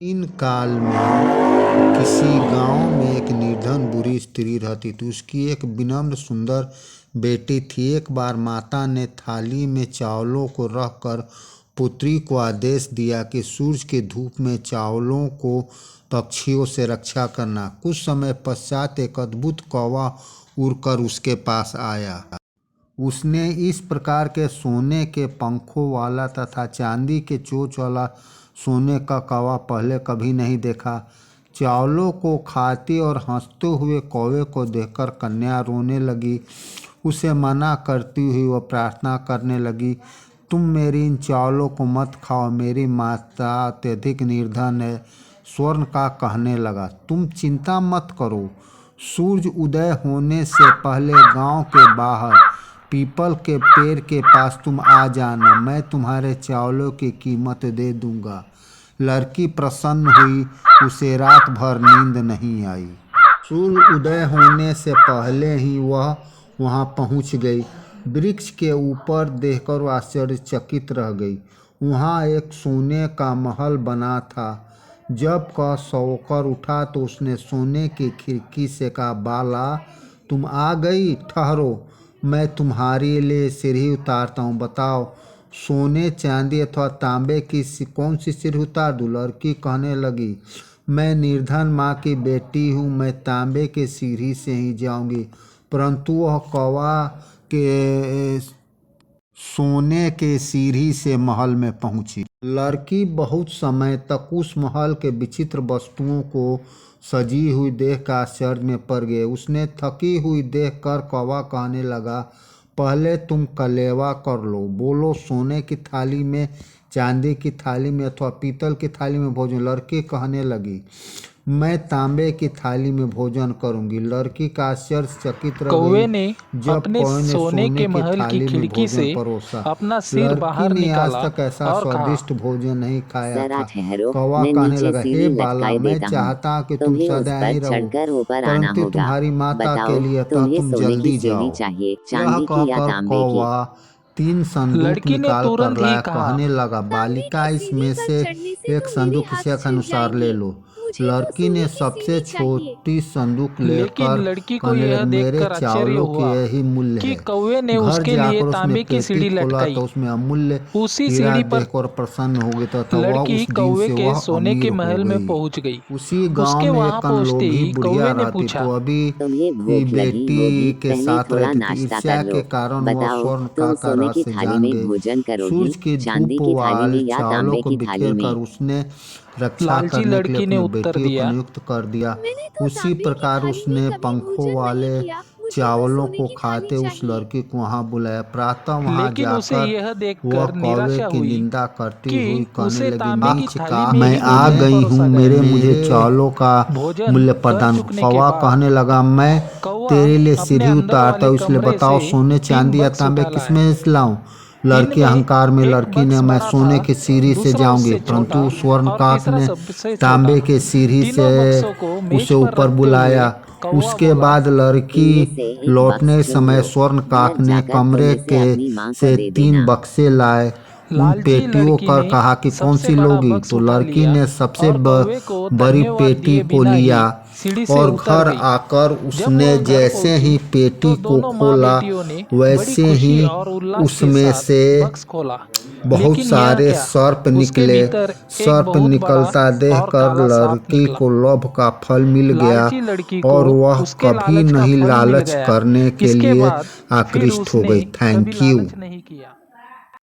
प्राचीन काल में किसी गांव में एक निर्धन बूढ़ी स्त्री रहती थी। उसकी एक विनम्र सुंदर बेटी थी। एक बार माता ने थाली में चावलों को रखकर पुत्री को आदेश दिया कि सूरज की धूप में चावलों को पक्षियों से रक्षा करना। कुछ समय पश्चात एक अद्भुत कौवा उड़कर उसके पास आया। उसने इस प्रकार के सोने के पंखों वाला तथा चांदी के चोंच वाला सोने का कौवा पहले कभी नहीं देखा। चावलों को खाते और हंसते हुए कौवे को देखकर कन्या रोने लगी। उसे मना करती हुई वह प्रार्थना करने लगी, तुम मेरी इन चावलों को मत खाओ, मेरी माता अत्यधिक निर्धन है। स्वर्ण का कहने लगा, तुम चिंता मत करो, सूरज उदय होने से पहले गांव के बाहर पीपल के पेड़ के पास तुम आ जाना, मैं तुम्हारे चावलों की कीमत दे दूंगा। लड़की प्रसन्न हुई। उसे रात भर नींद नहीं आई। सूर्य उदय होने से पहले ही वह वहां पहुंच गई। वृक्ष के ऊपर देखकर वह आश्चर्यचकित रह गई। वहां एक सोने का महल बना था। जब वह सोकर उठा तो उसने सोने की खिड़की से कहा, बाला तुम आ गई, ठहरो, मैं तुम्हारे लिए सीढ़ी उतारता हूँ। बताओ, सोने चांदी अथवा तांबे की कौन सी सीढ़ी उतार दूँ? लड़की कहने लगी, मैं निर्धन माँ की बेटी हूँ, मैं तांबे की सीढ़ी से ही जाऊंगी। परंतु वह कौवा के सोने के सीढ़ी से महल में पहुंची। लड़की बहुत समय तक उस महल के विचित्र वस्तुओं को सजी हुई देख कर आश्चर्य में पड़ गई। उसने थकी हुई देखकर कौवा कहने लगा, पहले तुम कलेवा कर लो, बोलो सोने की थाली में, चांदी की थाली में अथवा पीतल की थाली में भोजन। लड़की कहने लगी, मैं तांबे की थाली में भोजन करूंगी। लड़की का आश्चर्यचकित रह कौवे गई ने जब अपने कौवे ने सोने के की महल की थाली में खिड़की भोजन से परोसा। अपना सिर बाहर लड़की ने आज निकाला तक ऐसा और कहा, स्वादिष्ट भोजन नहीं खाया जरा था। ठहरो, कौवा मैं कहने नीचे लगा, हे सीढ़ी बाला, लटकाए मैं देता हूँ, चाहता कि तुम तुम्हें उस सदा पर ही रहो, चढ़कर ऊपर आना परंतु होगा। तुम्हारी माता के बताओ, लिए तुम्हें तुम सोने की जल्दी सीढ़ी जाओ। चाहिए, यह चांदी की या कहकर तांबे की? कौवा 3 संदूक लड़की ने निकाल कर तुरंत ही लाया। कहा, कहने लगा, तांबे बालिका की इसमें सीढ़ी पर से चढ़ने से एक तो मेरे संदूक हाथ इच्छा के छिल अनुसार ले जाएंगे। लो। मुझे तो लड़की ने सोने की सबसे सीढ़ी चाहिए। छोटी संदूक लेकिन लेकर लड़की को कहने यह लगी, मेरे देखकर आश्चर्य चावलों की हुआ यही मूल्य कि है। कौवे ने घर उसके लिए जाकर उसने तांबे की पेटी सीढ़ी खोला लटकाई। तो उसमें अमूल्य उसी हीरा सीढ़ी पर देखकर प्रसन्न हो गई तथा वह लड़की उस दिन कौवे से के वह सोने अमीर के हो महल में गई। पहुंच गई। उसी गांव उसके में वहां एक पहुंचते अनलोभी ही बुढ़िया कौवे ने रहती पूछा, तो अभी तुम्हें भूख लगी होगी, बेटी के पहले साथ थोड़ा रहती थी। नाश्ता ईर्ष्या कर लो। के कारण वह बताओ, स्वर्ण तुम का सोने की रहस्य थाली जान में गई। भोजन करोगी, सूरज की चांदी धूप की थाली में वाले या चावलों तांबे को की थाली बिखेर में? कर उसने रक्षा लालची करने के लिए लड़की ने अपनी उत्तर बेटियों को दिया, नियुक्त कर दिया। मैंने तो उसी तांबे की प्रकार थाली में उसने कभी पंखों भोजन नहीं वाले किया। मुझे तो चावलों सोने को की थाली खाते उस चाहिए। लड़की को वहां बुलाया। प्रातः वहां लेकिन उसे जाकर यह वह देखकर कौवे निराशा की हुई निंदा करती कि हुई कहने उसे लगी, तांबे की नीच थाली का में मैं ही आ भोजन गई हूँ, परोसा गया। मेरे मुझे चावलों का भोजन मूल्य कर प्रदान। चुकने के कौवा बाद कहने लगा, मैं कौवा तेरे लिए अपने सीढ़ी अंदर उतारता वाले हूँ, इसलिए कमरे बताओ से सोने 3 चांदी या बक्स तांबे उठा लाया। किसमें से लाऊं? लड़की इनमें अहंकार में एक लड़की ने, बक्स मैं बड़ा था, सोने की सीढ़ी से दूसरा जाऊंगी, उससे छोटा परंतु और स्वर्णकाक तीसरा ने सबसे छोटा। तांबे के सीढ़ी से तीनों बक्सों को मेज उसे पर ऊपर रखते हुए बुलाया। कौवा उसके बोला, बाद लड़की इनमें से एक लौटने बक्स चुन समय लो, स्वर्णकाक घर ने जाकर कमरे तुम इसे के अपनी माँ को से दे 3 देना। बक्से लाए। उन लालची पेटियों लड़की कर ने कहा कि कौन सबसे सी बड़ा लोगी? बक्स तो उठा लड़की लिया ने सबसे और कौवे को बड़ी धन्यवाद पेटी दिए को बिना लिया ही सीढ़ी से और उतर घर गई। आकर जब उसने वह घर जैसे ही पहुंची पेटी तो को दोनों माँ खोला बेटियों ने बड़ी वैसे ही खुशी और उल्लास के उसमें साथ से बक्स खोला। बहुत लेकिन यह सारे क्या, सर्प उसके निकले। भीतर एक सर्प बहुत बड़ा निकलता और देखकर काला सांप लड़की निकला। को लोभ का फल मिल गया लालची लड़की को और वह उसके कभी लालच का नहीं फल मिल लालच गया। करने के इसके लिए बाद फिर आकृष्ट हो उसने गई। कभी थैंक यू। लालच नहीं किया।